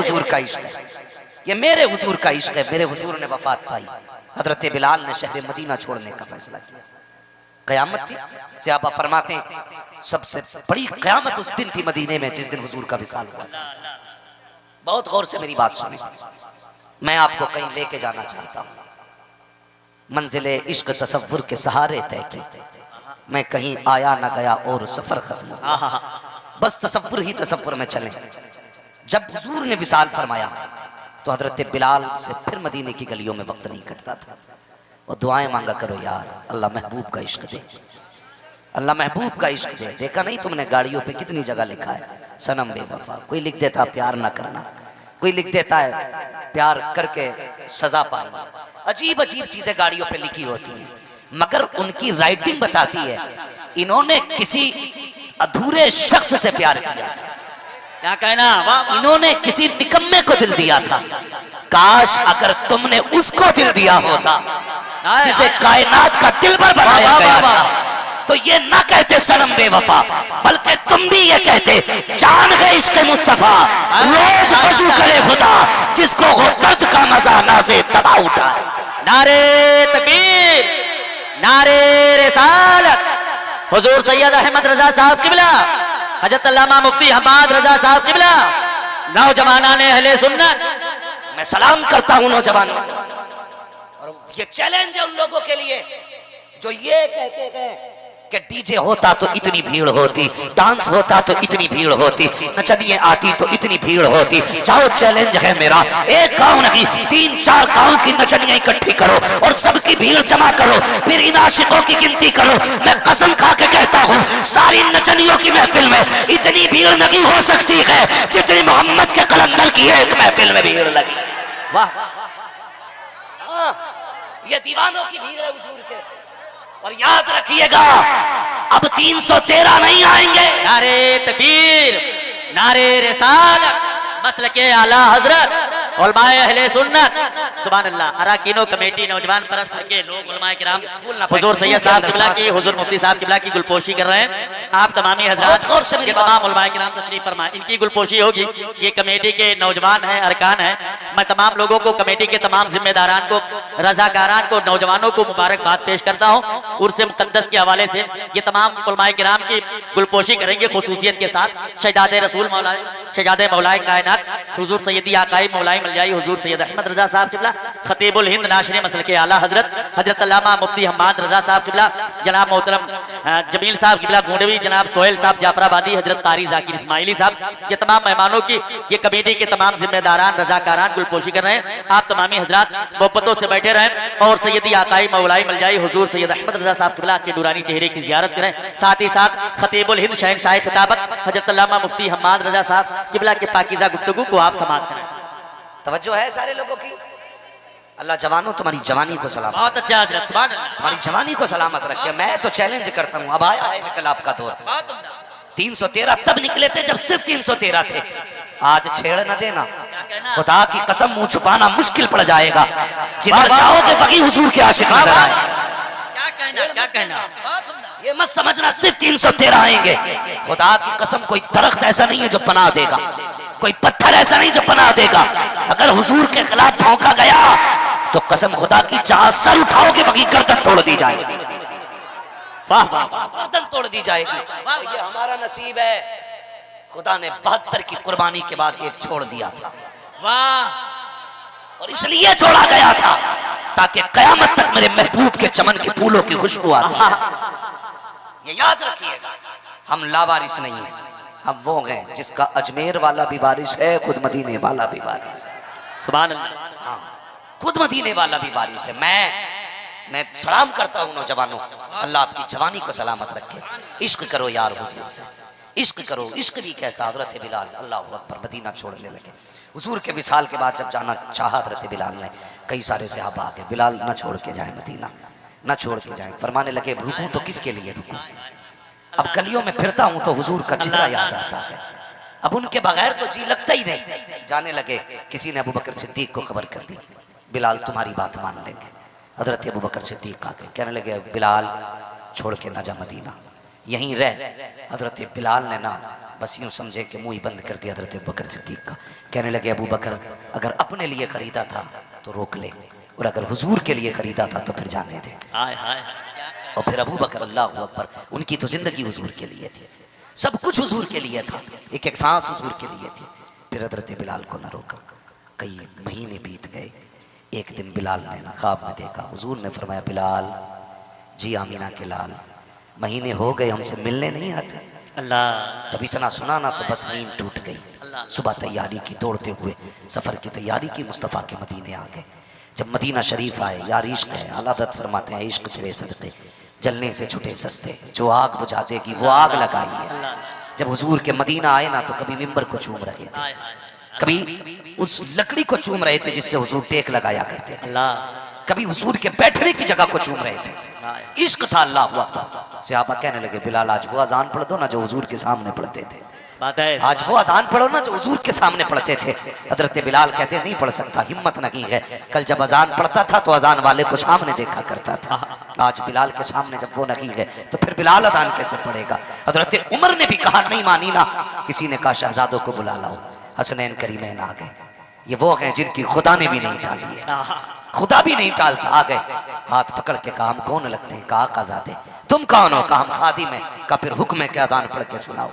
हुजूर का इश्क है, ये मेरे हुजूर का इश्क है। मेरे हुजूर ने वफात पाई, हजरत बिलाल ने शहर मदीना छोड़ने का फैसला किया। क़यामत थी, सहाबा फरमाते हैं सबसे बड़ी क़यामत उस दिन थी मदीने में जिस दिन हुजूर का विसाल हुआ। बहुत गौर से मेरी बात सुने, मैं आपको कहीं लेके जाना चाहता हूँ, मंजिले इश्क तसव्वुर के सहारे तय की। मैं कहीं आया ना गया और सफर खत्म, बस तसव्वुर ही तसव्वुर में चले। जब हुजूर ने विसाल फरमाया तो हजरत बिलाल से फिर मदीने की गलियों में वक्त नहीं कटता था। और दुआएं मांगा करो यार, अल्लाह महबूब का इश्क दे, अल्लाह महबूब का इश्क दे। देखा नहीं तुमने गाड़ियों पे कितनी जगह लिखा है सनम बेवफा, कोई लिख देता प्यार ना करना, कोई लिख देता है प्यार करके सजा पाना। अजीब अजीब चीजें गाड़ियों पे लिखी होती हैं, मगर उनकी राइटिंग बताती है इन्होंने किसी अधूरे शख्स से प्यार किया था। क्या कहना, इन्होंने किसी निकम्मे को दिल दिया था। काश अगर तुमने उसको दिल दिया होता जिसे कायनात का दिलबर बनाया गया था, तो ये ना कहते सनम बेवफा, बल्कि तुम भी ये कहते जान गए इश्क मुस्तफा, रोज वजू करे खुदा जिसको हो दर्द का मजा नाज़े तबा उठाए। नारे तकबीर, नारे रिसालत, हुजूर सैयद अहमद रजा साहब किबला, हजरत अल्लामा मुफ्ती हमाद रजा साहब किबला, नौजवाना ने अहले सुन्नत। मैं सलाम करता हूँ नौजवानों, और ये चैलेंज है उन लोगों के लिए जो ये कहते हैं कि डीजे होता तो इतनी भीड़ होती, डांस होता तो इतनी भीड़ होती, नचनिए आती तो इतनी भीड़ होती। जाओ चैलेंज है मेरा, एक गांव नहीं 3-4 गांव की नचनियां इकट्ठी करो और सबकी भीड़ जमा करो, फिर इन आशिकों की गिनती करो। मैं कसम खा के कहता हूँ सारी नचनियों की महफिल में इतनी भीड़ नहीं हो सकती है जितनी मोहम्मद के कलंदर की एक महफिल में भीड़ लगी। वाह, ये दीवानों की भीड़ है हुजूर के। और याद रखिएगा अब 313 नहीं आएंगे। नारे तकबीर, नारे रिसालत, मसलके आला हजरत, उलमाए अहले सुन्नत, सुभान अल्लाह। अराकीनो कमेटी नौजवान परस्त के लोग उलमाए किराम हुजूर सैयद साहब किबला की, हुजूर मुफ्ती साहब किबला की गुलपोशी कर रहे हैं। आप तमामी हजरात के तमाम उलमाए किराम तशरीफ फरमाएं, इनकी गुलपोशी होगी। ये कमेटी के नौजवान हैं, अरकान हैं। मैं तमाम लोगों को, कमेटी के तमाम जिम्मेदारान को, रजाकारान को, नौजवानों को मुबारकबाद पेश करता हूँ। उर्स मुक़द्दस के हवाले से ये तमाम उलमाए किराम की गुलपोशी करेंगे खुसूसियत के साथ। शहजादे रसूल मौला, शहजादे मौलाए कायनात हुजूर सैयदी आकाई मौलाई मलजाई हुजूर सैयद अहमद रजा साहब किबला, खतीबुल हिंद नाशरे मसलके आला हजरत हजरत अल्लामा मुफ्ती हम्माद रजा साहब किबला, जनाब मोहतरम जमील साहब किबला गोंडवी, जनाब सोहेल साहब जाफराबादी, हजरत कारी जाकिर इस्माइली साहब, ये तमाम मेहमानों की, ये कमेटी के तमाम जिम्मेदारान रजाकारान गुलपोशी कर रहे हैं। आप तमामी हजरात मोहब्बतों से बैठे रहें और सैयदी आकाई मौलाई मलजाई हुजूर सैयद अहमद रजा साहब किबला के नूरानी चेहरे की जियारत करें। साथ ही साथ खतीबुल हिंद शहनशाह खिताबत हजरत अल्लामा मुफ्ती हम्माद रजा साहब किबला के पाकीज़ा गुफ्तगू को आप समाअत करें। तवज्जो है सारे लोगों की। अल्लाह जवानों तुम्हारी जवानी को सलामत, बहुत अच्छा हजरत, सुभान अल्लाह, तुम्हारी जवानी को सलामत रखे। मैं तो चैलेंज करता हूँ, अब आया है इनकलाब का दौर। 313 तब निकले थे जब सिर्फ 313 थे, आज छेड़ न देना, खुदा की कसम मुंह छुपाना मुश्किल पड़ जाएगा। जिधर जाओगे बगी हुजूर के आशिक नजर आए। क्या कहना, क्या कहना, ये मत समझना सिर्फ 313 आएंगे। खुदा की कसम कोई दरख्त ऐसा नहीं है जो पनाह देगा, कोई पत्थर ऐसा नहीं जो पनाह देगा। अगर हुजूर के खिलाफ भौंका गया तो कसम खुदा की जहां सर उठाओगे बगी गर्दन तोड़ दी जाएगी। वाह वाह, गर्दन तोड़ दी जाएगी। तो ये हमारा नसीब है, खुदा ने 72 की कुर्बानी के बाद एक छोड़ दिया था। वाह, और इसलिए छोड़ा गया था ताकि कयामत तक मेरे महबूब के चमन के फूलों की खुशबू आती है। ये याद रखिएगा, हम लावारिस नहीं है, हम वो हैं जिसका अजमेर वाला भी वारिस है, खुद मदीने वाला भी वारिस है। सुभान अल्लाह, हाँ, खुद मदीने वाला भी वारिस है। मैं सलाम करता हूँ नौजवानों, अल्लाह आपकी जवानी को सलामत रखे। इश्क करो यार हुजूर से, इश्क करो। इश्क भी कैसा, हज़रत बिलाल अल्लाह अकबर मदीना छोड़ने लगे। हुजूर के विसाल के बाद जब जाना चाहा हज़रत बिलाल ने, कई सारे सहाबा आ गए, बिलाल न छोड़ के जाए मदीना, न छोड़ के जाए। फरमाने लगे रुकूं तो किसके लिए रुकूं, अब गलियों में फिरता हूं तो हुजूर का चेहरा याद आता है, अब उनके बगैर तो जी लगता ही नहीं। जाने लगे, किसी ने अबू बकर सिद्दीक को खबर कर दी, बिलाल तुम्हारी बात मान लेंगे। हजरत अबू बकर सिद्दीक आ गए, कहने लगे बिलाल छोड़ के ना जा मदीना, यहीं रह। हजरत बिलाल ने ना बस यूं समझे कि मुंह ही बंद कर दिया हज़रत अबू बकर सिद्दीक का। कहने लगे अबू बकर अगर अपने लिए खरीदा था तो रोक ले, और अगर हुजूर के लिए खरीदा था तो फिर जाने दे। हाय हाय और फिर अबू बकर अल्लाह अकबर, उनकी तो जिंदगी हुजूर के लिए थी, सब कुछ हुजूर के लिए था, एक एक सांस हुजूर के लिए थी। फिर हज़रत बिलाल को न रोका। कई महीने बीत गए। एक दिन बिलाल ने ना ख्वाब में देखा, हुजूर ने फरमाया बिलाल जी आमीना के लाल, महीने हो गए हमसे मिलने नहीं आते। अल्लाह। जब इतना सुना ना तो बस नींद टूट गई। सुबह तैयारी की, दौड़ते हुए सफ़र की तैयारी की, मुस्तफ़ा के मदीने आ गए। जब मदीना शरीफ आए, यार इश्क है, आलादत फरमाते हैं इश्क तेरे सदक़े जलने से छुटे सस्ते, जो आग बुझा देगी वो आग लगाई है। जब हुजूर के मदीना आए ना तो कभी मिंबर को चूम रहे थे, कभी उस लकड़ी को चूम रहे थे जिससे हुजूर टेक लगाया करते थे, कभी हुजूर के बैठने की जगह को चूम रहे थे। इश्क था अल्लाह अकबर। सहाबा कहने लगे बिलाल आज वो अजान पढ़ दो ना जो हुजूर के सामने पढ़ते थे, आज वो अजान पढ़ो ना जो हुजूर के सामने पढ़ते थे। हजरत बिलाल कहते नहीं पढ़ सकता, हिम्मत नहीं है। कल जब अजान पढ़ता था तो अजान वाले को सामने देखा करता था, आज बिलाल के सामने जब वो नहीं है तो फिर बिलाल अजान कैसे पढ़ेगा। हजरत उमर ने भी कहा नहीं मानी ना, किसी ने कहा शहजादों को बुला लाओ। हसनैन करीमैन आ गए, ये वो हैं जिनकी खुदा ने भी नहीं टाली है, खुदा भी नहीं टालता। आ गए, हाथ पकड़ के कहा हम कौन लगते हैं, कहा आकाज़ादे। तुम कौन हो, कहा हम खादी में। कहा फिर हुक्म है कि अजान पढ़ के सुनाओ,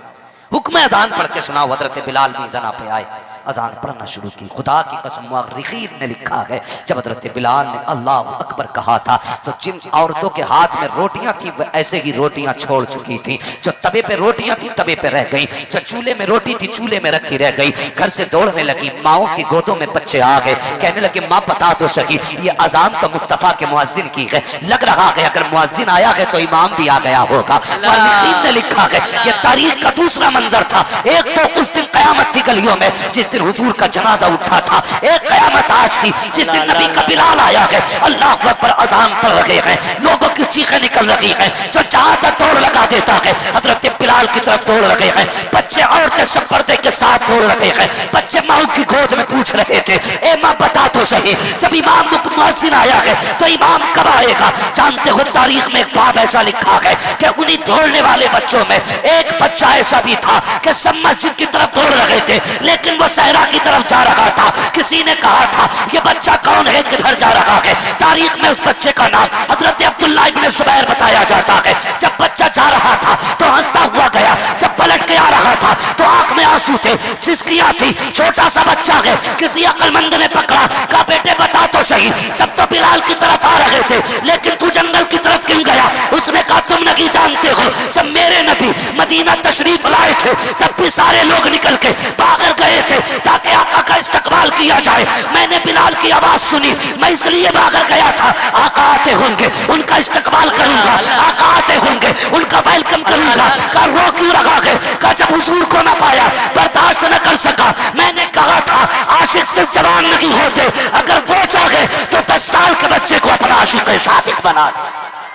हुक्म अजान पढ़ के सुनाओ। हजरत बिलाल भी जना पे आए, अजान पढ़ना शुरू की। खुदा की कसम मुअर्रिखीन ने लिखा है जब हजरत बिलाल ने अल्लाह अकबर कहा था तो जिन औरतों के हाथ में रोटियां थी वह ऐसे ही रोटियां छोड़ चुकी थी। जो तवे पे रोटियां थी तवे पे रह गई, जो चूल्हे में रोटी थी चूल्हे में रखी रह गई। घर से दौड़ने लगी, माओ की गोदों में बच्चे आ गए। कहने लगे माँ बता तो सकी, ये अजान तो मुस्तफ़ा के मुअज्जिन की है, लग रहा है अगर मुअज्जिन आया है तो इमाम भी आ गया होगा। मुअर्रिखीन ने लिखा है ये तारीख का दूसरा मंजर था। एक तो उस दिन कयामत थी गलियों में जिस दिन हुजूर का जनाजा उठा था, एक कयामत आज थी जिस दिन नबी का बिलाल आया है, अल्लाह अकबर अजान पढ़ रहे हैं, लोगों की चीखें निकल रही हैं। जो जहां तक दौड़ लगा देता है हजरत बिलाल की तरफ दौड़ रहे हैं। बच्चे औरतें सब पर्दे के साथ दौड़ रहे हैं। बच्चे माँ की गोद में पूछ रहे थे ए माँ बता तो सही, जब इमाम मुअज्जिन आया है तो इमाम कब आएगा। जानते हो तारीख में एक बाब ऐसा लिखा है कि उन्हीं दौड़ने वाले बच्चों में एक बच्चा ऐसा भी था कि सब मस्जिद की तरफ दौड़ रहे थे लेकिन वो सहरा की तरफ जा रहा था। किसी ने कहा था ये बच्चा कौन है, किधर जा रहा है। तारीख में उस बच्चे का नाम हजरत अब्दुल्लाह इब्न जुबैर बताया जाता है। जब बच्चा जा रहा था तो हंसता हुआ गया, जब पलट के आ रहा था तो आंख में आंसू थे, जिसकियां थी। छोटा सा बच्चा है, किसी अक्लमंद ने पकड़ा, कहा बेटे बता तो सही, सब तो बिलाल की तरफ आ रहे थे लेकिन तू जंगल की तरफ क्यों गया। उसने कहा तुम नहीं जानते हो, जब मेरे नबी मदीना तशरीफ लाए थे तब भी सारे लोग निकल के बाहर गए थे ताकि आका का इस्तकबाल किया जाए। मैंने बिलाल की आवाज सुनी, मैं इसलिए बाहर गया था। आका आते होंगे उनका इस्तकबाल करूंगा, आका आते होंगे उनका वेलकम करूंगा। का रो क्यों रहा है, का जब हुजूर को ना पाया बर्दाश्त न कर सका। मैंने कहा था आशिक सिर्फ जवान नहीं होते, अगर वो चाहे तो 10 साल के बच्चे को अपना आशिक सादिक बना दे।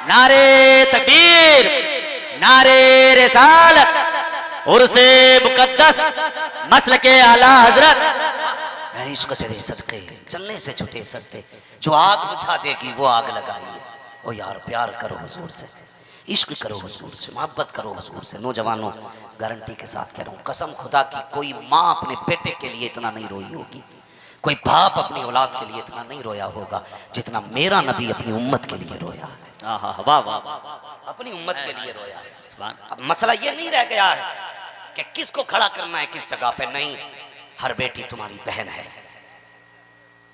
नारे तकबीर, नारे रिसालत, उर्से मुकद्दस, मसल के आला हजरत। इश्क तेरे सदके चलने से छुटे सस्ते, जो आग बुझा देगी वो आग लगाई है। ओ यार प्यार करो हुजूर से, इश्क करो हुजूर से, मोहब्बत करो हुजूर से। नौजवानों गारंटी के साथ कह रहा हूँ, कसम खुदा की कोई माँ अपने बेटे के लिए इतना नहीं रोई होगी, कोई बाप अपनी औलाद के लिए इतना नहीं रोया होगा जितना मेरा नबी अपनी उम्मत के लिए रोया। वाह वाह, अपनी उम्मत के लिए रोया। अब मसला ये नहीं रह गया है कि किसको खड़ा करना है किस जगह पे, नहीं। हर बेटी तुम्हारी बहन है,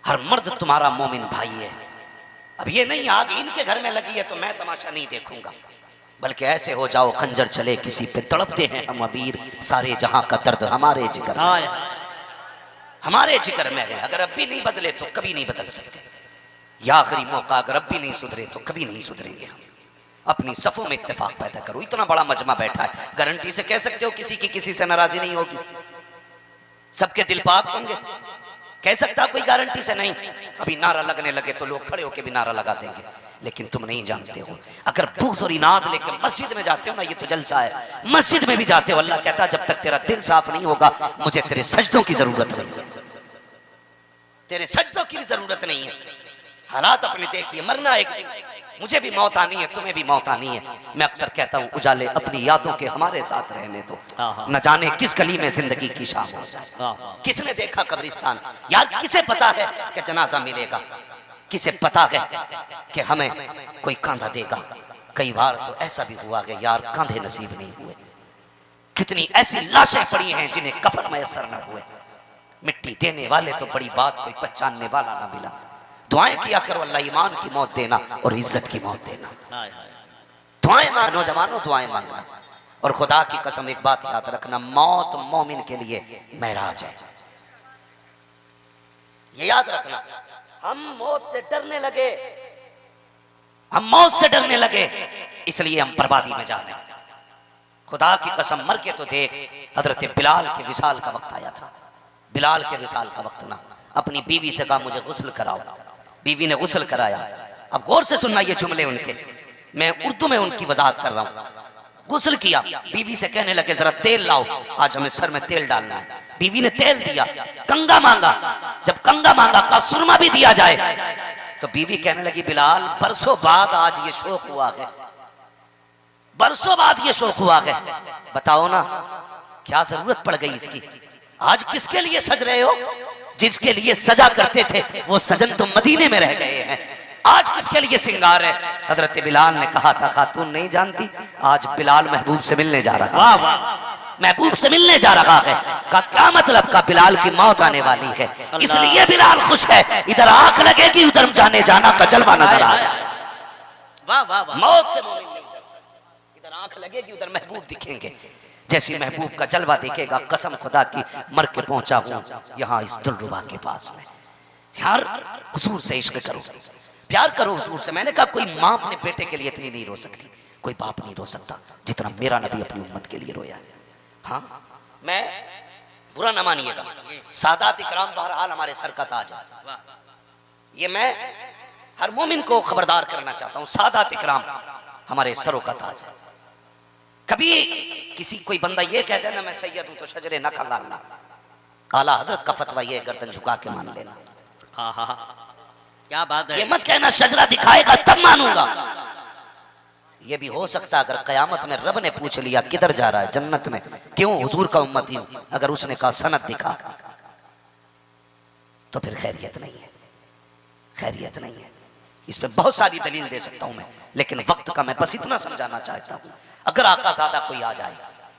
हर मर्द तुम्हारा मोमिन भाई है। अब ये नहीं आग इनके घर में लगी है तो मैं तमाशा नहीं देखूंगा, बल्कि ऐसे हो जाओ खंजर चले किसी पे, तड़पते हैं हम अबीर, सारे जहां का दर्द हमारे जिगर में, हमारे जिगर में है। अगर अब भी नहीं बदले तो कभी नहीं बदल सकते। या आखिरी मौका, अगर अब भी नहीं सुधरे तो कभी नहीं सुधरेंगे हम। अपनी सफों में इत्तेफाक पैदा करो। इतना बड़ा मजमा बैठा है, गारंटी से कह सकते हो किसी की किसी से नाराजी नहीं होगी, सबके दिल पाक होंगे। कह सकता कोई गारंटी से नहीं। अभी नारा लगने लगे तो लोग खड़े होकर भी नारा लगा देंगे, लेकिन तुम नहीं जानते हो। अगर बुग़्ज़ और इनाद लेकर मस्जिद में जाते हो ना, ये तो जलसा है, मस्जिद में भी जाते हो, अल्लाह कहता जब तक तेरा दिल साफ नहीं होगा मुझे तेरे सजदों की जरूरत नहीं है, तेरे सजदों की भी जरूरत नहीं है। हालात अपने देखिए, मरना एक मुझे भी मौत आनी है, तुम्हें भी मौत आनी है। मैं अक्सर कहता हूँ उजाले अपनी यादों के हमारे साथ रहने दो, न जाने किस गली में जिंदगी की शाम हो जाए। किसने देखा कब्रिस्तान? यार किसे पता है कि जनाजा मिलेगा? किसे पता है कि हमें कोई कांधा देगा? कई बार तो ऐसा भी हुआ कि यार कांधे नसीब नहीं हुए। कितनी ऐसी लाशें पड़ी हैं जिन्हें कफन मैसर न हुए। मिट्टी देने वाले तो बड़ी बात, कोई पहचानने वाला ना मिला। दुआएं किया करो अल्लाह ईमान की मौत देना और इज्जत की मौत देना। दुआएं मांगो नौजवानों, दुआएं मांगना। और खुदा की कसम एक बात याद रखना, मौत मोमिन के लिए महराज है। ये याद रखना। हम मौत से डरने लगे, हम मौत से डरने लगे, इसलिए हम बर्बादी में जा रहे हैं। खुदा की कसम मर के तो देख, हजरत बिलाल के विसाल का वक्त आया था। बिलाल के विसाल का वक्त ना, अपनी बीवी से कहा मुझे गुस्ल कराओ। बीवी ने गुस्ल कराया। अब गौर से सुनना ये जुमले उनके, मैं उर्दू में उनकी वजाहत कर रहा हूँ। गुस्ल किया, बीवी से कहने लगे जरा तेल लाओ, आज हमें सर में तेल डालना है। बीवी ने तेल दिया। कंगा मांगा, जब कंगा मांगा का सुरमा भी दिया जाए, तो बीवी कहने लगी बिलाल बरसों बाद आज ये शौक हुआ है, बरसों बाद ये शौक हुआ है, बताओ ना क्या जरूरत पड़ गई इसकी? आज किसके लिए सज रहे हो? जिसके लिए सजा करते थे वो सजन तो मदीने में रह गए हैं। आज किसके लिए सिंगार है? हजरत बिलाल ने कहा था खातून नहीं जानती, आज बिलाल महबूब से मिलने जा रहा है, महबूब से मिलने जा रहा है। का क्या मतलब? का बिलाल की मौत आने वाली है, इसलिए बिलाल खुश है। इधर आंख लगेगी उधर जाने जाना का जलवा नजर आ जाए। मौत से मोमिन नहीं डरता। इधर आंख लगेगी उधर महबूब दिखेंगे। जैसी महबूब का जलवा देखेगा, कसम खुदा की मर के पहुंचा हूं यहाँ इस दिलरुबा के पास में। यार हुजूर से इश्क करो, प्यार करो हुजूर से। मैंने कहा कोई माँ अपने बेटे के लिए इतनी नहीं रो सकती, कोई बाप नहीं रो सकता जितना मेरा नबी अपनी उम्मत के लिए रोया। हाँ, मैं बुरा न मानिएगा, सादात इकराम बहरहाल हमारे सर का ताज है। ये मैं हर मोमिन को खबरदार करना चाहता हूँ, सादात इकराम हमारे सरों का ताज है। कभी किसी कोई बंदा ये कह देना मैं सैयद हूं तो शजरे न खंगालना। आला हजरत का फतवा ये गर्दन झुका के मान लेना। हाँ हाँ क्या बात है। ये मत कहना शजरा दिखाएगा तब मानूंगा। ये भी हो सकता अगर कयामत में रब ने पूछ लिया किधर जा रहा है? जन्नत में। क्यों? हुजूर का उम्मती हूं। अगर उसने कहा सनद दिखा, तो फिर खैरियत नहीं है, खैरियत नहीं है। इस पे बहुत सारी दलील दे सकता हूं मैं, लेकिन वक्त का मैं बस इतना समझाना चाहता हूं। अगर आका ज़्यादा कोई आ जाए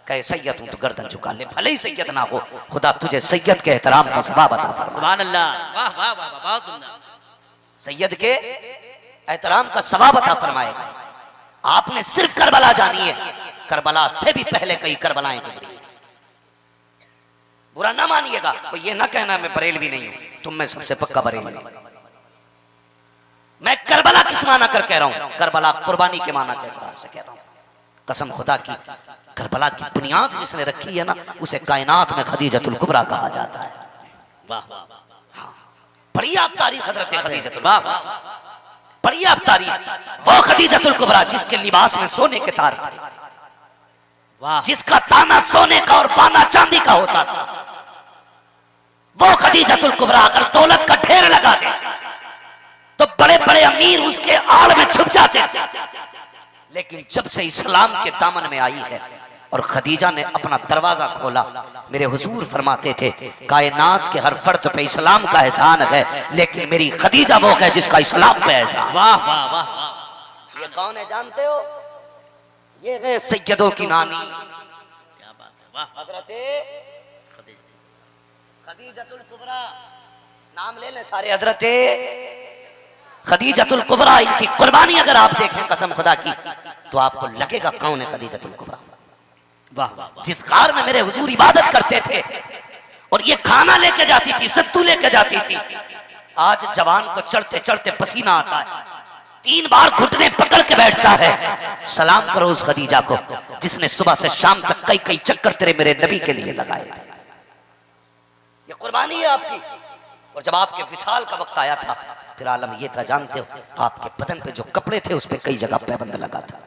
कहे सैयद हूं तो गर्दन झुका ले, भले ही सैयद ना हो, खुदा तुझे सैयद के एहतराम का सवाब अता फरमाए। सुभान अल्लाह, वाह वाह वाह, बहुत उम्दा। सैयद के एहतराम का सवाब अता फरमाएगा। आपने सिर्फ करबला जानी है, करबला से भी पहले कई करबलाएं गुजरी। बुरा ना मानिएगा, कोई ये ना कहना मैं बरेलवी नहीं हूं, तुम में सबसे पक्का बरेलवी हूं। मैं करबला किस माना कर कह रहा हूं? करबला कुर्बानी के माना के एतबार से कह रहा हूं। कसम खुदा की, करबला की बुनियाद जिसने रखी है ना, उसे कायनात में खदीजतुल कुबरा कहा जाता है। वाह वाह, बड़ी आप तारीख हजरत खदीजतुल वाह कुबरा, बड़ी आप तारीख। वो खदीजतुल कुबरा जिसके लिबास में सोने के तार थे, वाह, जिसका ताना सोने का और पाना चांदी का होता था। वो खदीजतुल कुबरा अगर दौलत का ढेर लगा दे तो बड़े बड़े अमीर उसके आड़ में छुप जाते थे। लेकिन जब से इस्लाम के दामन में आई है और खदीजा ने अपना दरवाजा खोला, मेरे हुजूर फरमाते थे कायनात के हर फर्द पे इस्लाम का एहसान है, लेकिन मेरी खदीजा वो है जिसका इस्लाम पे एहसान। वाह वाह वाह। ये कौन है जानते हो? ये है सैयदों की नानी, क्या बात है, वाह। हजरत खदीजतुल कुबरा, नाम ले ले सारे, हजरत खदीजतुल कुबरा। इनकी कुर्बानी अगर आप देखें कसम खुदा की तो आपको लगेगा कौन है खदीजतुल कुबरा। वाह वाह, जिस कार में मेरे हुजूर इबादत करते थे और ये खाना लेके जाती थी, सत्तू लेके जाती थी, आज जवान को चढ़ते चढ़ते पसीना आता है, 3 बार घुटने पकड़ के बैठता है। सलाम करो उस खदीजा को जिसने सुबह से शाम तक कई कई चक्कर तेरे मेरे नबी के लिए लगाए थे। ये कुर्बानी है आपकी। और जब आपके विसाल का वक्त आया था, फिर आलम ये था जानते हो, आपके बदन पे जो कपड़े थे उस पे कई जगह पैबंद लगा था,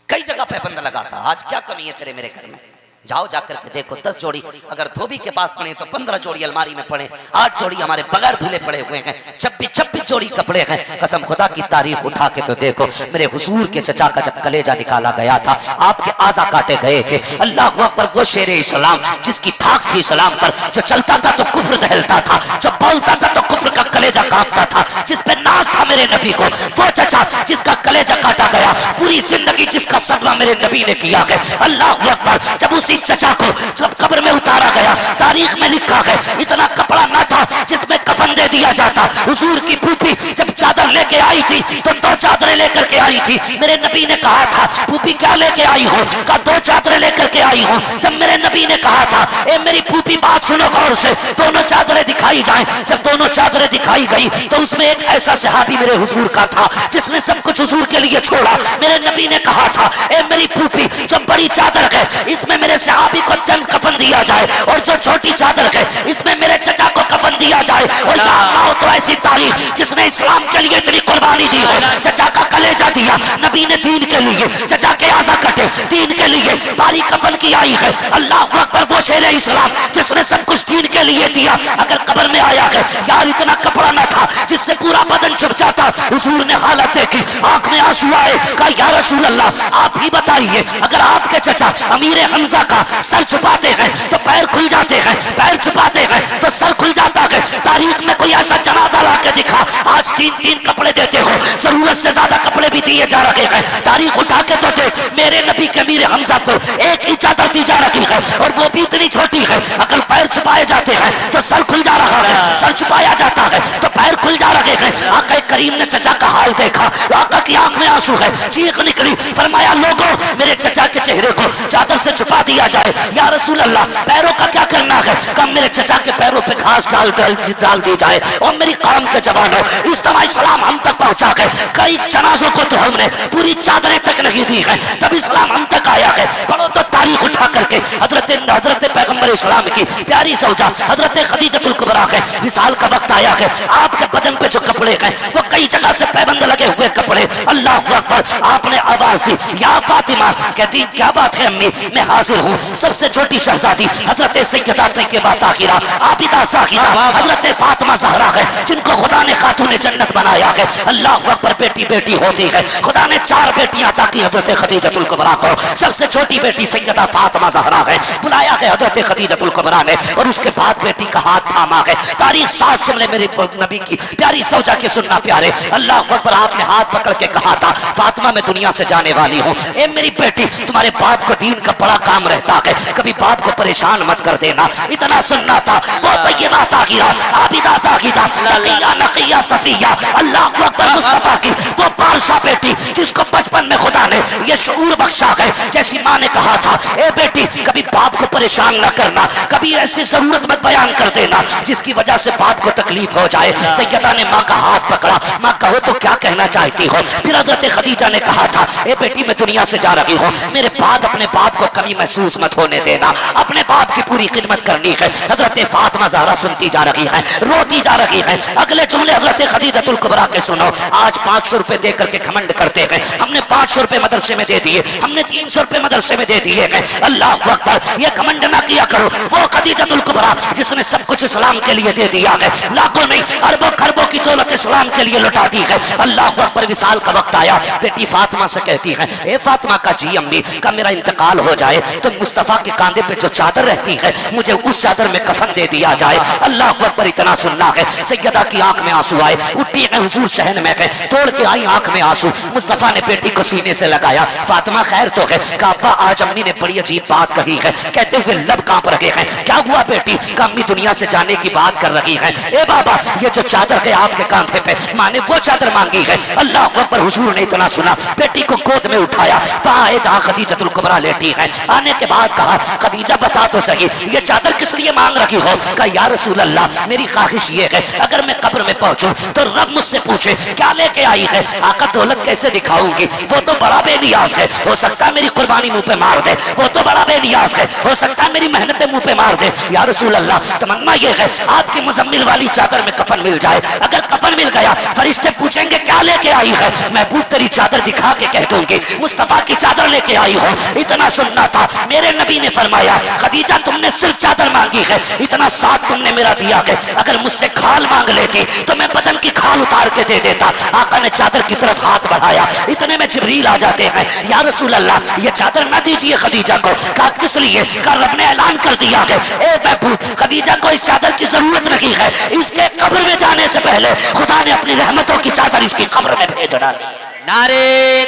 कई जगह पैबंद लगा था। आज क्या कमी है तेरे मेरे घर में? जाओ जाकर के देखो 10 जोड़ी अगर धोबी के पास पड़े तो 15 जोड़ी अलमारी में पड़े, 8 जोड़ी हमारे बगैर धुले पड़े हुए हैं, 26 जोड़ी कपड़े हैं। कसम खुदा की तारीफ उठा के तो देखो, मेरे हुजूर के चचा का जब कलेजा निकाला गया था, आपके आजा काटे गए थे, अल्लाह अकबर, वो शेर इस्लाम जिसकी थाक थी इस्लाम पर, जो चलता था तो कुफ्र दहलता था, जो बोलता था तो कुफ्र का कलेजा कांपता था, जिस पे नाज था मेरे नबी को, वो चचा जिसका कलेजा काटा गया, पूरी जिंदगी जिसका सदमा मेरे नबी ने किया है। अल्लाह अकबर, जब उसी चचा को जब कब्र में उतारा गया, तारीख में लिखा है इतना कपड़ा ना था जिसमें कफन दे दिया जाता। हुजूर की फूफी जब चादर लेके आई थी तो 2 चादरें लेकर के आई थी। मेरे नबी ने कहा था फूफी क्या लेके आई हो, का 2 चादरें लेकर के आई हो। तब मेरे नबी ने कहा था ए मेरी फूफी बात सुनो गौर से, दोनों चादरें दिखाई जाएं। जब दोनों चादरें दिखाई गई तो उसमें एक ऐसा सहाबी मेरे हुजूर का था जिसने सब कुछ हुजूर के लिए छोड़ा। मेरे नबी ने कहा था ए मेरी फूफी जो बड़ी चादर है इसमें मेरे सहाबी को चंद कफन दिया जाए, और जो छोटी चादर है इसमें मेरे चचा को कफन दिया जाए। और हो तो ऐसी तारीख जिसने इस्लाम के लिए इतनी कुर्बानी दी हो, चचा का कलेजा दिया नबी ने दीन के लिए, चचा के आजा कटे दीन के लिए, बारी कफन की आई है। अल्लाह अकबर, वो शेर इस्लाम जिसने सब कुछ दीन के लिए दिया, अगर कब्र में आया है यार इतना कपड़ा ना था जिससे पूरा बदन छुप जाता। हुजूर ने हालत देखी, आंख में आंसू आए, कहा या रसूल अल्लाह आप ही बताइए, अगर आपके चचा अमीर हमजा का सर छुपाते हैं तो पैर खुल जाते हैं, पैर छुपाते हैं तो सर खुल जाता है। तारीख में कोई ऐसा जनाजा ला के दिखा, आज 3 कपड़े देते हो, जरूरत से ज्यादा कपड़े भी दिए जा रहे हैं। तारीख उठा के तो देख, मेरे नबी के अमीर हमजा को एक ही चादर दी जा रही है और वो भी इतनी छोटी है, अगर पैर छुपाए जाते हैं तो सर खुल जा रहा है, सर छुपाया जाता है तो पैर खुल जा रहे हैं। आका करीम ने चचा का हाल देखा, आका की आंख में आंसू है, चीख निकली, फरमाया लोगों मेरे चचा के चेहरे को चादर से छुपा दिया जाए। या रसूल अल्लाह पैरों का क्या करना है, कब मेरे चचा के पैरों पे घास डाल दी जाए। और मेरी कौम के जवानों, इस तरह इस्लाम हम तक पहुंचा है, कई जनाजों को तो हमने पूरी चादरें तक नहीं दी है, तब इस्लाम हम तक आया है। पढ़ो तो तारीख उठा करके हजरत पैगंबर इस्लाम की प्यारी सौजा हजरत खदीजतुल कुबरा है, विसाल का वक्त आया है, आपके बदन पे जो कपड़े हैं वो कई जगह से पैबंद लगे हुए कपड़े। अल्लाह अकबर, आपने आवाज दी या फातिमा, कहती क्या बात है अम्मी मैं हाजिर हूँ। सबसे छोटी शहजादी हजरत सैयदा तैयबा ताहिरा आबिदा साहिदा हजरत फातिमा ज़हरा है, जिनको खुदा ने खातून जन्नत बनाया है। अल्लाह अकबर, बेटी बेटी होती है, खुदा ने 4 बेटियां अता की हजरत खदीजतुल कुबरा को। सबसे छोटी बेटी सैयदा फातिमा ज़हरा है, बुलाया है हजरत खदीजतुल कुबरा ने और उसके बाद बेटी का हाथ थामा है। तारीख 7 जुमले मेरे नबी की प्यारी सौजा के सुनना प्यारे। अल्लाह अकबर, आपने हाथ पकड़ के कहा था फातिमा मैं दुनिया से जाने वाली हूँ, ए मेरी बेटी तुम्हारे बाप को दीन का बड़ा काम रहता है, कभी बाप को परेशान मत कर देना। इतना सुनना था वो तैयबा ताहिरा आबिदा साहिदा तकिया नकिया सफिया अल्लाह अकबर मुस्तफा की वो बादशाह बेटी जिसको बचपन में खुदा ने ये शऊर बख्शा है। जैसी माँ ने कहा था ए बेटी कभी बाप को परेशान न करना, कभी ऐसी जरूरत मत बयान कर देना जिसकी वजह से बाप को तकलीफ हो जाए। सैयदा ने माँ का हाथ पकड़ा, माँ कहो तो क्या कहना चाहती हो। फिर हजरत खदीजा ने कहा था ए बेटी मैं दुनिया से जा रही हूँ, मेरे बाद अपने बाप को कमी महसूस मत होने देना, अपने बाप की पूरी खिदमत करनी है। हजरत फातिमा ज़हरा सुनती जा रही है, रोती जा रही है। अगले जुमले हजरत खदीजतुल कुबरा के सुनो, आज 500 रुपए दे करके घमंड करते हैं, हमने 500 रुपए मदरसे में दे दिए, हमने 300 रुपए मदरसे में दे दिए हैं। अल्लाह अकबर, ये घमंड ना किया करो। वो खदीजतुल कुबरा जिसने सब कुछ इस्लाम के लिए दे दिया है, लाखों नहीं अरबों खरबों की दौलत इस्लाम के लिए लौटा दी है। अल्लाह अकबर, विसाल का वक्त आया, बेटी फातिमा से कहती है ए फातिमा का जी अम्मी का मेरा इंतकाल हो जाए तो मुस्तफा के कांधे पे जो चादर रहती है मुझे उस चादर में कफन दे दिया जाए। अल्लाह अकबर, इतना सुनना है। सैयदा की आंख में आंसू आए, उठी है हुजूर शहन में गए, तोड़ के आई आंख में आंसू। मुस्तफा ने बेटी को सीने से लगाया, फातिमा खैर तो है, कहा अब्बा आज अम्मी ने बड़ी अजीब बात कही है। कहते हुए लब कांप रहे हैं, क्या हुआ बेटी? का अम्मी दुनिया से जाने की बात कर रही है। ए बाबा ये जो चादर है आपके कांधे पे, माँ ने वो चादर मांगी है। अल्लाह अकबर, हुजूर ने इतना सुना, बेटी को गोद में उठाया, वहां जहाँ खदीजतुल कुबरा लेटी है। आने के बाद कहा खदीजा बता तो सही ये चादर किस लिए मांग रही हो? कहा या रसूल अल्लाह अल्लाह मेरी ख्वाहिश ये है अगर मैं कब्र में पहुंचूं तो रब मुझसे पूछे क्या लेके आई है, आका दौलत कैसे दिखाऊंगी, वो तो बड़ा बेनियाज है, हो सकता है मेरी कुर्बानी मुंह पे मार दे, वो तो बड़ा बेनियाज है, हो सकता है मेरी मेहनतें मुंह पे मार दे। या रसूल अल्लाह तमन्ना ये है आपकी मुजम्मिल वाली चादर में कफन मिल जाए, अगर कफन मिल गया फरिश्ते पूछेंगे क्या लेके आई है, महबूब तेरी चादर दिखा के कह दूंगी मुस्तफा की चादर लेके आई हो। इतना सुनना था, मेरे नबी ने फरमाया खदीजा तुमने सिर्फ चादर मांगी है, इतना साथ तुमने मेरा दिया है, अगर मुझसे खाल मांग लेती तो मैं बदन की खाल उतार के दे देता। आका ने चादर की तरफ हाथ बढ़ाया, इतने में जिब्रील आ जाते हैं, या रसूल अल्लाह ये चादर न दीजिए खदीजा को। कहा किस लिए? कहा रब ने ऐलान कर दिया है ए महबूब खदीजा को इस चादर की जरूरत नहीं है, इसके कब्र में जाने से पहले खुदा ने अपनी रहमतों की चादर इसकी कब्र में भेज डाली। नारे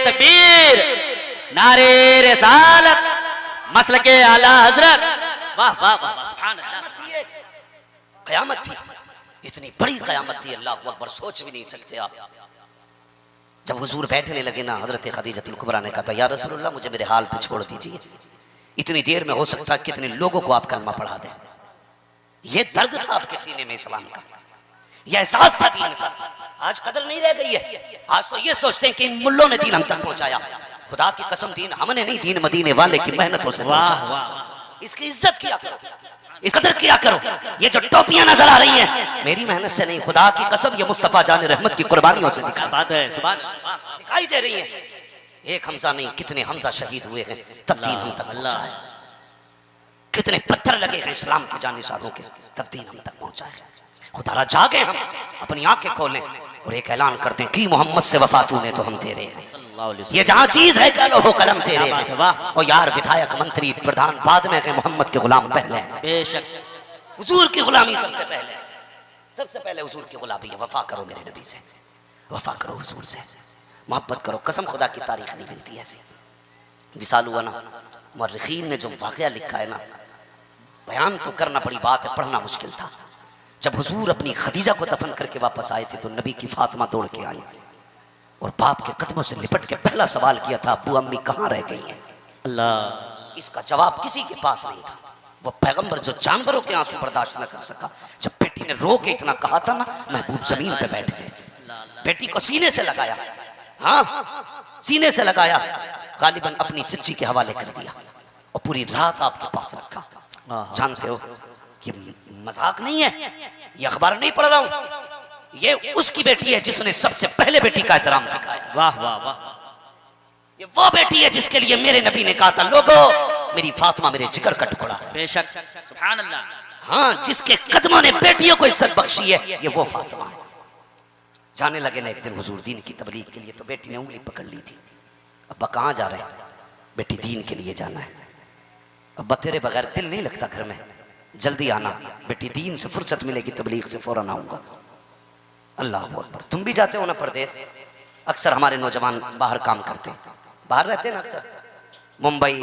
तकबीर, नारे रिसालत, मसलके आला हजरत, वाह वाह वाह, सुभान अल्लाह। कयामत थी, इतनी बड़ी कयामत थी, अल्लाह अकबर, सोच भी नहीं सकते आप। जब हुजूर बैठने लगे ना, हजरत खदीजतुल कुबरा ने कहा या रसूलुल्लाह मुझे मेरे हाल पे छोड़ दीजिए, इतनी देर में हो सकता है कितने लोगों को आप कलमा पढ़ा दें। ये दर्द था आपके सीने में इस्लाम का, यह एहसास था दीन का। आज कदर नहीं रह गई है, आज तो ये सोचते हैं कि इन मुल्लों ने दीन हम तक पहुंचाया। खुदा की कसम दीन हमने नहीं, दीन मदीने वाले की मेहनतों से पहुंचा। इसकी इज्जत किया करो, इस कदर किया करो। ये जो टोपियां नजर आ रही हैं मेरी मेहनत से नहीं, खुदा की कसम ये मुस्तफा जान रहमत की कुर्बानियों से दिखाई दे रही है। एक हमजा नहीं, कितने हमजा शहीद हुए हैं तब दीन हम तक पहुंचा है। कितने पत्थर लगे हैं इस्लाम के जानिसारों के, तब दीन हम तक पहुंचा है। खुदा जागे, हम अपनी आंखें खोलें और एक ऐलान करते हैं कि मोहम्मद से वफा तूने तो हम तेरे हैं, ये जहां चीज है कलो हो कलम तेरे हैं। और यार विधायक मंत्री प्रधान बाद में है, मोहम्मद के गुलाम पहले हैं। बेशक हुजूर की गुलामी सबसे पहले, सबसे पहले हुजूर की गुलामी है। वफा करो मेरे नबी से, वफा करो हुजूर से, मोहब्बत करो। कसम खुदा की तारीख नहीं मिलती ऐसी। विसाल हुआ ना, मुअर्रिखीन ने जो वाकया लिखा है ना, बयान तो करना बड़ी बात है, पढ़ना मुश्किल था। जब हुजूर अपनी खदीजा को दफन करके वापस आए थे तो नबी की फातिमा दौड़ के आई और बाप के कदमों से लिपट के पहला सवाल किया था, अब्बू अम्मी कहाँ रह गई हैं? अल्लाह। इसका जवाब किसी के पास नहीं था। वो पैगंबर जो जानवरों के आंसू बर्दाश्त न कर सका, जब बेटी ने रो के इतना कहा था ना, महबूब जमीन पे बैठ गए, बेटी को सीने से लगाया, हाँ सीने से लगाया, गालिबन अपनी चच्ची के हवाले कर दिया और पूरी रात आपके पास रखा। जानते हो कि मजाक नहीं है, ये अखबार नहीं पढ़ रहा हूं, ये उसकी बेटी है जिसने सबसे पहले बेटी का एहतराम सिखाया। वाह वाह वाह। ये वो बेटी है जिसके लिए मेरे नबी ने कहा था लोगों मेरी फातिमा मेरे जिगर का टुकड़ा है। बेशक, सुभान अल्लाह। हाँ, जिसके कदमों ने बेटियों को इज्जत बख्शी है ये वो फातिमा है। जाने लगे ना एक दिन हुजूर दीन की तबलीग के लिए, तो बेटी ने उंगली पकड़ ली थी, अब्बा कहाँ जा रहे हैं? बेटी दीन के लिए जाना है। अब्बा तेरे बगैर दिल नहीं लगता घर में, जल्दी आना बेटी, दीन से फुर्सत मिलेगी तबलीग से फौरन आऊंगा। अल्लाह अकबर। तुम भी जाते हो ना परदेश? अक्सर हमारे नौजवान बाहर काम करते हैं, बाहर रहते हैं ना, अक्सर मुंबई,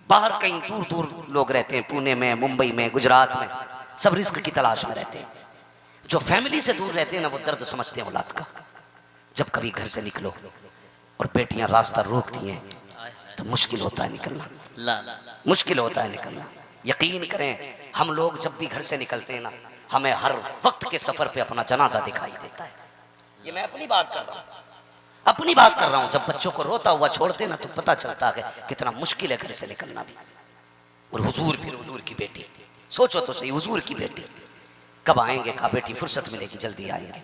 बाहर कहीं दूर दूर लोग रहते हैं, पुणे में, मुंबई में, गुजरात में, सब रिस्क की तलाश में रहते हैं। जो फैमिली से दूर रहते हैं ना वो दर्द समझते हैं औलाद का। जब कभी घर से निकलो और बेटियां रास्ता रोकती हैं तो मुश्किल होता है निकलना, मुश्किल होता है निकलना। यकीन करें हम लोग जब भी घर से निकलते हैं ना, हमें हर वक्त के सफर पे अपना जनाजा दिखाई देता है। ये मैं अपनी बात कर रहा हूँ, अपनी बात कर रहा हूँ। जब बच्चों को रोता हुआ छोड़ते ना तो पता चलता है कितना मुश्किल है घर से निकलना भी। और हुजूर, फिर हुजूर की बेटी, सोचो तो सही, हुजूर की बेटी कब आएंगे? कहा बेटी फुर्सत मिलेगी जल्दी आएंगे।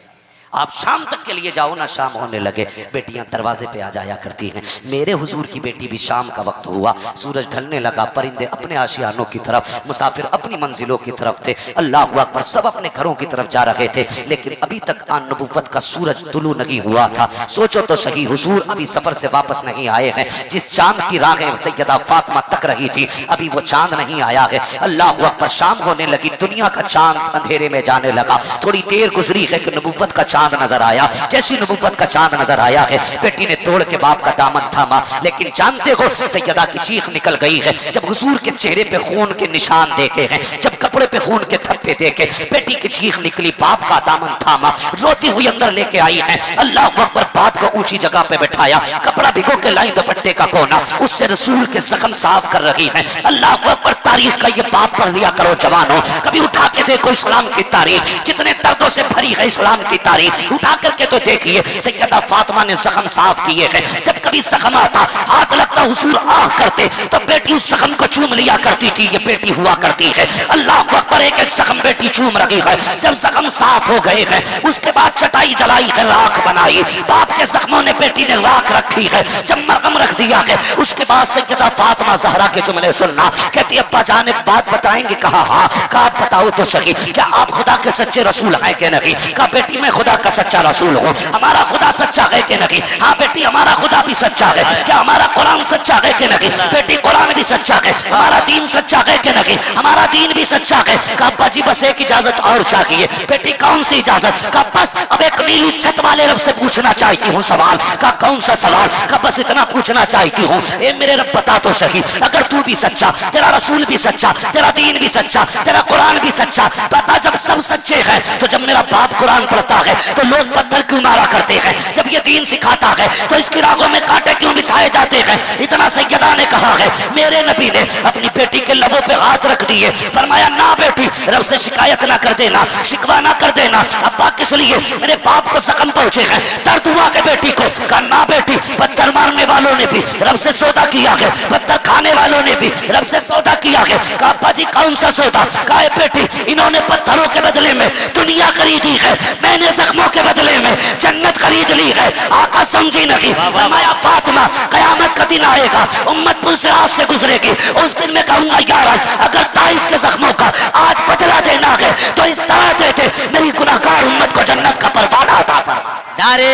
आप शाम तक के लिए जाओ ना, शाम होने लगे बेटियां दरवाजे पे आ जाया करती हैं। मेरे हुजूर की बेटी भी शाम का वक्त हुआ, सूरज ढलने लगा, परिंदे अपने आशियानों की तरफ, मुसाफिर अपनी मंजिलों की तरफ थे। अल्लाह अकबर, सब अपने घरों की तरफ जा रहे थे, लेकिन अभी तक नबुव्वत का सूरज तुलू नहीं हुआ था। सोचो तो सही, हुजूर अभी सफर से वापस नहीं आए हैं। जिस चांद की राहें सैयदा फातिमा तक रही थी, अभी वो चांद नहीं आया है। अल्लाह अकबर, शाम होने लगी, दुनिया का चांद अंधेरे में जाने लगा। थोड़ी देर गुजरी है कि नबुव्वत का चांद चांद नजर आया, जैसी नबूवत का चांद नजर आया है, बेटी ने तोड़ के बाप का दामन थामा। लेकिन जानते हो सैयदा की चीख निकल गई है जब हुजूर के चेहरे पे खून के निशान देखे हैं, जब कपड़े पे खून के थप्पे देखे, बेटी की चीख निकली, बाप का दामन थामा, रोती हुई अंदर लेके आई है। अल्लाह अकबर, बाप को ऊंची जगह पे बैठाया, कपड़ा भिगो के लाई दुपट्टे का कोना, उससे रसूल के जख्म साफ कर रही है। अल्लाह अकबर, तारीख का ये बाप पढ़ लिया करो जवानों, कभी उठा के देखो इस्लाम की तारीख, कितने दर्दों से भरी है इस्लाम की तारीख, उठा करके तो देखिए। सैयदा फातिमा ने जख्म साफ किए हैं, जब कभी जख्म आता, हाथ लगता, हुजूर आह करते, तो बेटी उस जख्म को चूम लिया करती थी, ये बेटी हुआ करती है। अल्लाह अकबर, एक एक जख्म बेटी चूम रही है। जब जख्म साफ हो गए हैं, उसके बाद चटाई जलाई है, राख बनाई, बाप के जख्मों ने बेटी ने राख रखी है, जब मरहम रख दिया है, उसके बाद सैयदा फातिमा ज़हरा के जुमले सुनना, कहती अब्बा जान एक बात बताएंगे? कहा हाँ। कहा बताओ तो सही, क्या आप खुदा के सच्चे रसूल हैं कि नहीं? कहा बेटी मैं खुदा का सच्चा रसूल हूँ। हमारा खुदा सच्चा है कि नहीं? हाँ बेटी हमारा खुदा भी सच्चा है। क्या हमारा कुरान सच्चा है कि नहीं? बेटी कुरान भी सच्चा है। हमारा दीन सच्चा है कि नहीं? हमारा दीन भी सच्चा है। कहा अब्बा जी बस एक इजाजत और चाहिए। बेटी कौन सी इजाजत? कहा बस अब एक नीली छत वाले रब से पूछना चाहती हूँ सवाल। कहा कौन सा सवाल? कहा बस इतना पूछना चाहती हूँ, ए मेरे रब बता तो सही, अगर तू भी सच्चा, तेरा रसूल भी सच्चा, तेरा दीन भी सच्चा, तेरा कुरान भी सच्चा, बता जब सब सच्चे हैं तो जब मेरा बाप कुरान पढ़ता है तो लोग पत्थर क्यों मारा करते हैं? जब ये दीन सिखाता है तो इसकी रागों में कांटे क्यों बिछाए जाते हैं? इतना सैयदा ने कहा है। मेरे नबी ने अपनी बेटी के लबों पे हाथ रख दिए, फरमाया ना बेटी, रब से शिकायत ना कर देना, शिकवा ना कर देना। अब्बा किस लिए? मेरे बाप को जख्म पहुंचे हैं, दर्द हुआ के बेटी को। कहा ना बेटी, पत्थर मारने वालों ने भी रब से सौदा किया है, पत्थर खाने वालों ने भी रब से सौदा किया है। कहा अब्बा जी कौन सा सौदा? कहा बेटी इन्होंने पत्थरों के बदले में दुनिया खरीदी है, मैंने जख्मों के बदले में जन्नत खरीद ली है। आका समझी नहीं। फरमाया फातिमा कयामत का दिन आएगा, उम्मत पुलसिरात से गुजरेगी, उस दिन में कहूंगा यार अगर ताइफ के जख्मों का आज बदला देना है तो इस तरह देते, मेरी गुनाहगार उम्मत को जन्नत का परवाना अता फरमा। नारे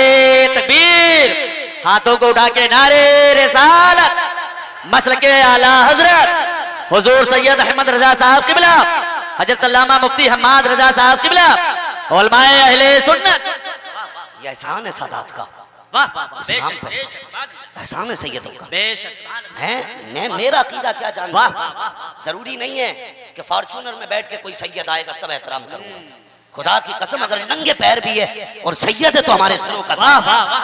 तकबीर, हाथों को उठा के नारे रिसालत, मसलके आला हजरत हुजूर सैयद अहमद रजा साहब किबला, हजरत अल्लामा मुफ्ती हम्माद रजा साहब किबला, उलमाए अहले सुन्नत। ये एहसान है सादात का, वाह वाह वाह, इस्लाम बेशक पर बेशक एहसान है सैयदों का। बेशक है मैं मेरा अकीदा क्या जानता वाह हूँ? वाह वाह, जरूरी नहीं है कि फॉर्चूनर में बैठ के कोई सैयद आएगा तब एहतराम करूंगा। खुदा की कसम अगर नंगे पैर भी है और सैयद है तो हमारे सरों का वाह वाह वाह,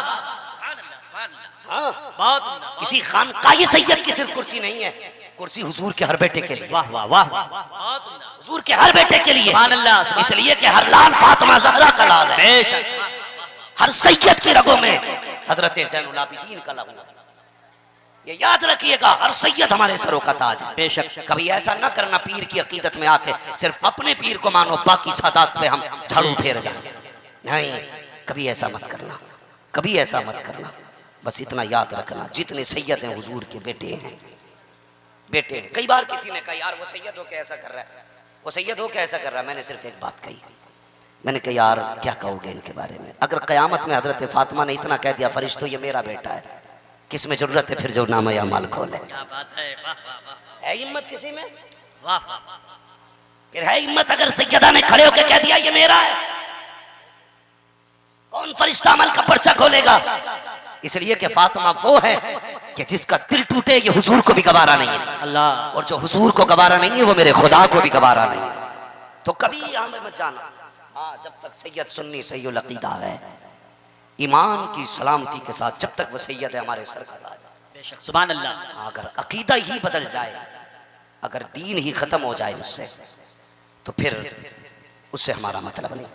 सुभान अल्लाह, सुभान अल्लाह, हाँ, बहुत उम्दा, किसी खानकाही सैयद की सिर्फ कुर्सी नहीं है, कुर्सी हुजूर के हर बेटे के लिए, वाह वाह वाह वाह, बहुत उम्दा, हुजूर के हर बेटे के लिए, सुभान अल्लाह, सुभान इसलिए कि हर लाल फातिमा ज़हरा का लाल है, बेशक, हर सैयद की रगों में हजरत ज़ैनुल आबिदीन का लहू है। ये याद रखिएगा, हर सैयद हमारे सरों का ताज है। बेशक, कभी ऐसा ना करना पीर की अकीदत में आके सिर्फ अपने पीर को मानो, बाकी सादात पे हम झाड़ू फेर जाए, नहीं, कभी ऐसा मत करना, कभी ऐसा मत करना। बस इतना याद रखना, जितने सैयद हैं हुजूर के बेटे हैं, बेटे हैं। कई बार किसी ने कहा यार वो सैयद हो के ऐसा कर रहा है, वो सैयद हो के ऐसा कर रहा है। मैंने सिर्फ एक बात कही, मैंने कहा यार क्या कहोगे इनके बारे में? अगर क़यामत में हजरत फातिमा ने इतना कह दिया फरिश्तों ये मेरा बेटा है, किस में जरूरत है फिर जो नाम या माल खोले? क्या बात है, वाह वाह वाह, है हिम्मत किसी में? वाह वाह वाह, फिर है हिम्मत अगर सैयदा ने खड़े होकर कह दिया ये मेरा है, कौन फरिश्ता अमल का पर्चा खोलेगा? इसलिए कि फातिमा वो है कि जिसका दिल टूटे ये हुजूर को भी गवारा नहीं है, अल्लाह, और जो हुजूर को गवारा नहीं है वो मेरे खुदा को भी गवारा नहीं है। तो कभी यहाँ में मत जाना। हाँ, जब तक सैयद सुन्नी सैयद अकीदा है, ईमान की सलामती के साथ, जब तक वो सैयद है हमारे सर का ताज है। बेशक, सुभान अल्लाह, अगर अकीदा ही बदल जाए, अगर दीन ही खत्म हो जाए उससे, तो फिर उससे हमारा मतलब नहीं।